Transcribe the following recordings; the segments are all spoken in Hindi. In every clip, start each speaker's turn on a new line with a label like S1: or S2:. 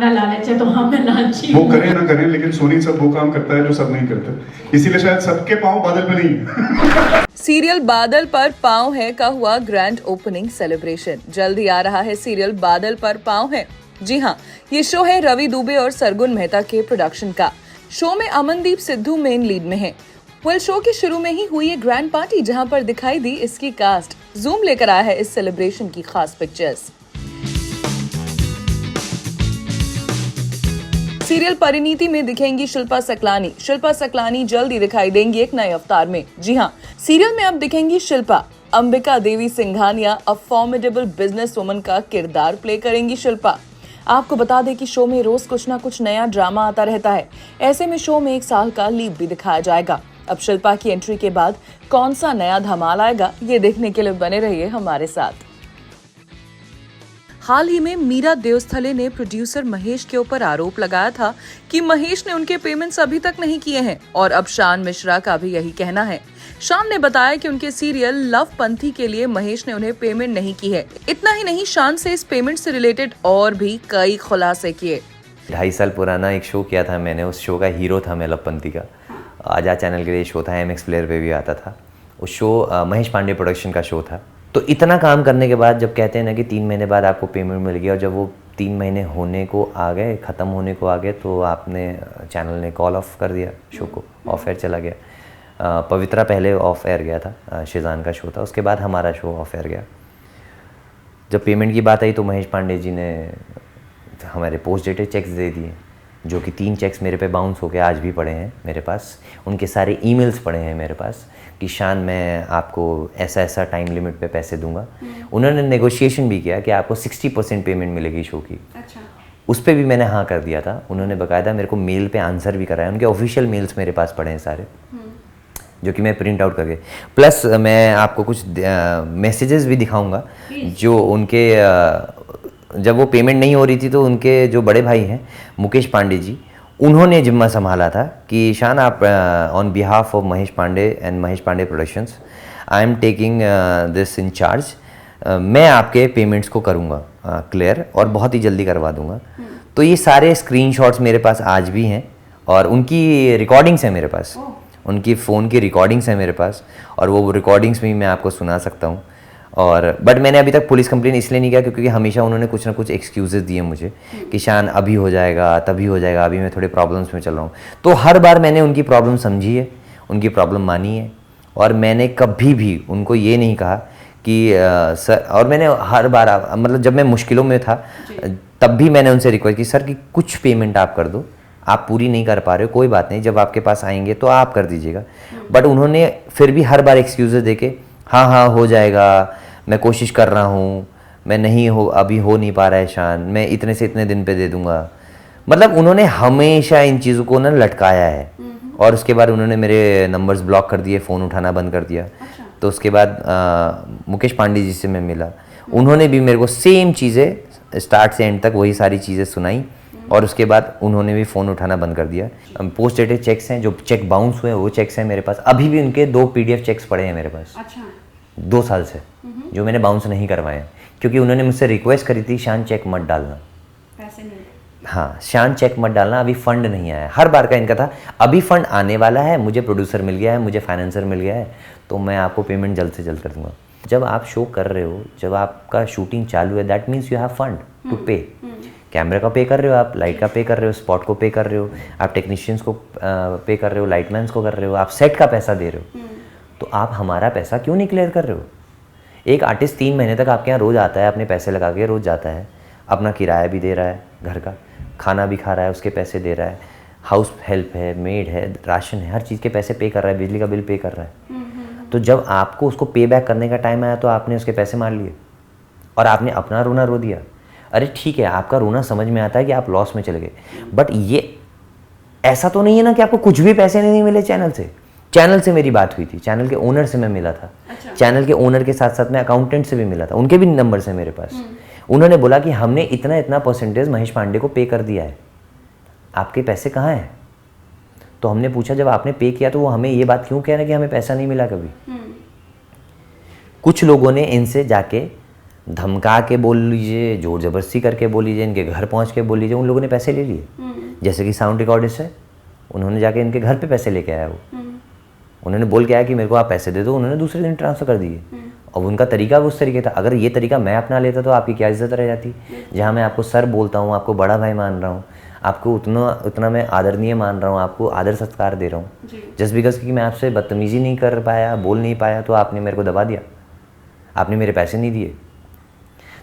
S1: अपना लालच है तो हम लालची।
S2: वो करें ना करें, लेकिन सोनी सब वो काम करता है जो सब नहीं करते, इसीलिए शायद सबके पाँव बादल पे नहीं है।
S3: सीरियल बादल पर पाँव है का हुआ ग्रैंड ओपनिंग सेलिब्रेशन। जल्द ही आ रहा है सीरियल बादल पर पाँव है। जी हाँ, ये शो है रवि दुबे और सरगुन मेहता के प्रोडक्शन का। शो में अमनदीप सिद्धू मेन लीड में है। वेल, शो के शुरू में ही हुई ये ग्रैंड पार्टी जहां पर दिखाई दी इसकी कास्ट। जूम लेकर आया है इस सेलिब्रेशन की खास पिक्चर्स। सीरियल परिणीति में दिखेंगी शिल्पा सकलानी। शिल्पा सकलानी जल्द ही दिखाई देंगी एक नए अवतार में। जी हाँ, सीरियल में अब दिखेंगी Shilpa. Ambika Devi Singhania a formidable business woman का किरदार प्ले करेंगी शिल्पा। आपको बता दें कि शो में रोज कुछ ना कुछ नया ड्रामा आता रहता है। ऐसे में शो में 1 साल का लीप भी दिखाया जाएगा। अब शिल्पा की एंट्री के बाद कौन सा नया धमाल आएगा, ये देखने के लिए बने रहिए हमारे साथ। हाल ही में मीरा देवस्थले ने प्रोड्यूसर महेश के ऊपर आरोप लगाया था कि महेश ने उनके पेमेंट्स अभी तक नहीं किए हैं और अब शान मिश्रा का भी यही कहना है। शान ने बताया कि उनके सीरियल लव पंथी के लिए महेश ने उन्हें पेमेंट नहीं की है। इतना ही नहीं, शान से इस पेमेंट से रिलेटेड और भी कई खुलासे किए।
S4: 2.5 साल पुराना एक शो किया था मैंने, उस शो का हीरो था मैं लवपंथी का। आजाद चैनल के लिए शो था, MX प्लेयर पे भी आता था। उस शो महेश पांडे प्रोडक्शन का शो था। तो इतना काम करने के बाद जब कहते हैं ना कि 3 महीने बाद आपको पेमेंट मिल गया, और जब वो 3 महीने होने को आ गए, ख़त्म होने को आ गए, तो आपने चैनल ने कॉल ऑफ कर दिया शो को, ऑफ एयर चला गया। पवित्रा पहले ऑफ एयर गया था, शिजान का शो था, उसके बाद हमारा शो ऑफ एयर गया। जब पेमेंट की बात आई तो महेश पांडे जी ने हमारे पोस्ट डेटेड चेक्स दे दिए, जो कि 3 चेक्स मेरे पे बाउंस होके आज भी पड़े हैं मेरे पास। उनके सारे ईमेल्स पड़े हैं मेरे पास कि शान मैं आपको ऐसा ऐसा टाइम लिमिट पे पैसे दूंगा। उन्होंने नेगोशिएशन भी किया कि आपको 60% पेमेंट मिलेगी शो की।
S1: अच्छा।
S4: उस पर भी मैंने हाँ कर दिया था। उन्होंने बाकायदा मेरे को मेल पे आंसर भी कराया। उनके ऑफिशियल मेल्स मेरे पास पड़े हैं सारे, जो कि मैं प्रिंट आउट करके, प्लस मैं आपको कुछ मैसेजेस भी दिखाऊंगा जो उनके जब वो पेमेंट नहीं हो रही थी तो उनके जो बड़े भाई हैं मुकेश पांडे जी, उन्होंने जिम्मा संभाला था कि शान आप on behalf of Mahesh Pandey and Mahesh Pandey productions I am taking this in charge. मैं आपके पेमेंट्स को करूँगा क्लियर और बहुत ही जल्दी करवा दूँगा। तो ये सारे स्क्रीनशॉट्स मेरे पास आज भी हैं और उनकी रिकॉर्डिंग्स हैं मेरे पास, उनकी फ़ोन की रिकॉर्डिंग्स हैं मेरे पास, और वो रिकॉर्डिंग्स भी मैं आपको सुना सकता हूँ। और बट मैंने अभी तक पुलिस कंप्लेन इसलिए नहीं किया क्योंकि हमेशा उन्होंने कुछ ना कुछ एक्सक्यूजेस दिए मुझे कि शान अभी हो जाएगा, तभी हो जाएगा, अभी मैं थोड़े प्रॉब्लम्स में चल रहा हूँ। तो हर बार मैंने उनकी प्रॉब्लम समझी है, उनकी प्रॉब्लम मानी है, और मैंने कभी भी उनको ये नहीं कहा कि सर, और मैंने हर बार मतलब जब मैं मुश्किलों में था तब भी मैंने उनसे रिक्वेस्ट की, सर कि कुछ पेमेंट आप कर दो, आप पूरी नहीं कर पा रहे हो कोई बात नहीं, जब आपके पास आएंगे तो आप कर दीजिएगा। बट उन्होंने फिर भी हर बार एक्सक्यूजेस देके हाँ हाँ हो जाएगा, मैं कोशिश कर रहा हूँ, मैं नहीं हो, अभी हो नहीं पा रहा है शान, मैं इतने से इतने दिन पे दे दूंगा। मतलब उन्होंने हमेशा इन चीज़ों को ना लटकाया है। और उसके बाद उन्होंने मेरे नंबर्स ब्लॉक कर दिए, फ़ोन उठाना बंद कर दिया। तो उसके बाद मुकेश पांडे जी से मैं मिला, उन्होंने भी मेरे को सेम चीज़ें स्टार्ट से एंड तक वही सारी चीज़ें सुनाई, और उसके बाद उन्होंने भी फ़ोन उठाना बंद कर दिया। पोस्ट डेटेड चेक्स हैं, जो चेक बाउंस हुए वो चेक्स हैं मेरे पास। अभी भी उनके 2 PDF चेक्स पड़े हैं मेरे पास।
S1: अच्छा।
S4: 2 साल से जो मैंने बाउंस नहीं करवाए हैं, क्योंकि उन्होंने मुझसे रिक्वेस्ट करी थी शान चेक मत डालना,
S1: पैसे नहीं।
S4: हाँ शान चेक मत डालना, अभी फंड नहीं आया। हर बार का इनका था अभी फंड आने वाला है, मुझे प्रोड्यूसर मिल गया है, मुझे फाइनेंसर मिल गया है, तो मैं आपको पेमेंट जल्द से जल्द कर दूंगा। जब आप शो कर रहे हो, जब आपका शूटिंग चालू है, that means you have fund to pay. कैमरे का पे कर रहे हो आप, लाइट का पे कर रहे हो, स्पॉट को पे कर रहे हो, आप टेक्नीशियंस को पे कर रहे हो, लाइटमैन्स को कर रहे हो, आप सेट का पैसा दे रहे हो, तो आप हमारा पैसा क्यों नहीं क्लियर कर रहे हो? एक आर्टिस्ट 3 महीने तक आपके यहाँ रोज़ आता है, अपने पैसे लगा के रोज़ जाता है, अपना किराया भी दे रहा है, घर का खाना भी खा रहा है, उसके पैसे दे रहा है, हाउस हेल्प है, मेड है, राशन है, हर चीज़ के पैसे पे कर रहा है, बिजली का बिल पे कर रहा है। तो जब आपको उसको पे बैक करने का टाइम आया तो आपने उसके पैसे मार लिए और आपने अपना रोना रो दिया। अरे ठीक है, आपका रोना समझ में आता है कि आप लॉस में चले गए, बट ये ऐसा तो नहीं है ना कि आपको कुछ भी पैसे नहीं मिले चैनल से। चैनल से मेरी बात हुई थी, चैनल के ओनर से मैं मिला था।
S1: अच्छा।
S4: चैनल के ओनर के साथ साथ मैं अकाउंटेंट से भी मिला था, उनके भी नंबर्स हैं मेरे पास। उन्होंने बोला कि हमने इतना इतना परसेंटेज महेश पांडे को पे कर दिया है, आपके पैसे कहाँ हैं? तो हमने पूछा जब आपने पे किया तो वो हमें ये बात क्यों कह रहे हैं कि हमें पैसा नहीं मिला कभी? कुछ लोगों ने इनसे जाके धमका के बोल लीजिए, जोर जबरदस्ती करके बोल लीजिए, इनके घर पहुंच के बोल लीजिए, उन लोगों ने पैसे ले लिए। जैसे कि साउंड रिकॉर्डिस्ट है, उन्होंने जाके इनके घर पे पैसे लेके आया वो। उन्होंने बोल के आया कि मेरे को आप पैसे दे दो, उन्होंने दूसरे दिन ट्रांसफ़र कर दिए। अब उनका तरीका भी उस तरीके था। अगर ये तरीका मैं अपना लेता तो आपकी क्या इज्जत रह जाती। जहाँ मैं आपको सर बोलता हूँ, आपको बड़ा भाई मान रहा हूँ, आपको उतना मैं आदरणीय मान रहा हूँ, आपको आदर सत्कार दे रहा हूँ, जस्ट बिकॉज कि मैं आपसे बदतमीज़ी नहीं कर पाया, बोल नहीं पाया, तो आपने मेरे को दबा दिया, आपने मेरे पैसे नहीं दिए।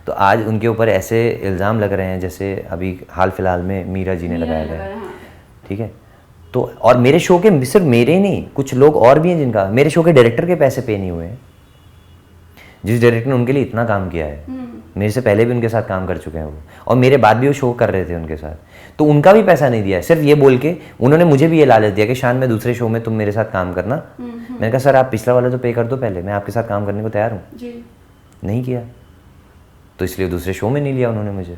S4: तो आज उनके ऊपर ऐसे इल्ज़ाम लग रहे हैं जैसे अभी हाल फिलहाल में मीरा जी ने लगाया गया, ठीक है। तो और मेरे शो के सिर्फ मेरे नहीं, कुछ लोग और भी हैं जिनका, मेरे शो के डायरेक्टर के पैसे पे नहीं हुए हैं। जिस डायरेक्टर ने उनके लिए इतना काम किया है, मेरे से पहले भी उनके साथ काम कर चुके हैं वो, और मेरे बाद भी वो शो कर रहे थे उनके साथ, तो उनका भी पैसा नहीं दिया है। सिर्फ ये बोल के उन्होंने मुझे भी ये लालच दिया कि शान में दूसरे शो में तुम मेरे साथ काम करना। मैंने कहा सर आप पिछला वाला तो पे कर दो पहले, मैं आपके साथ काम करने को तैयार हूँ। नहीं किया, तो इसलिए दूसरे शो में नहीं लिया उन्होंने मुझे।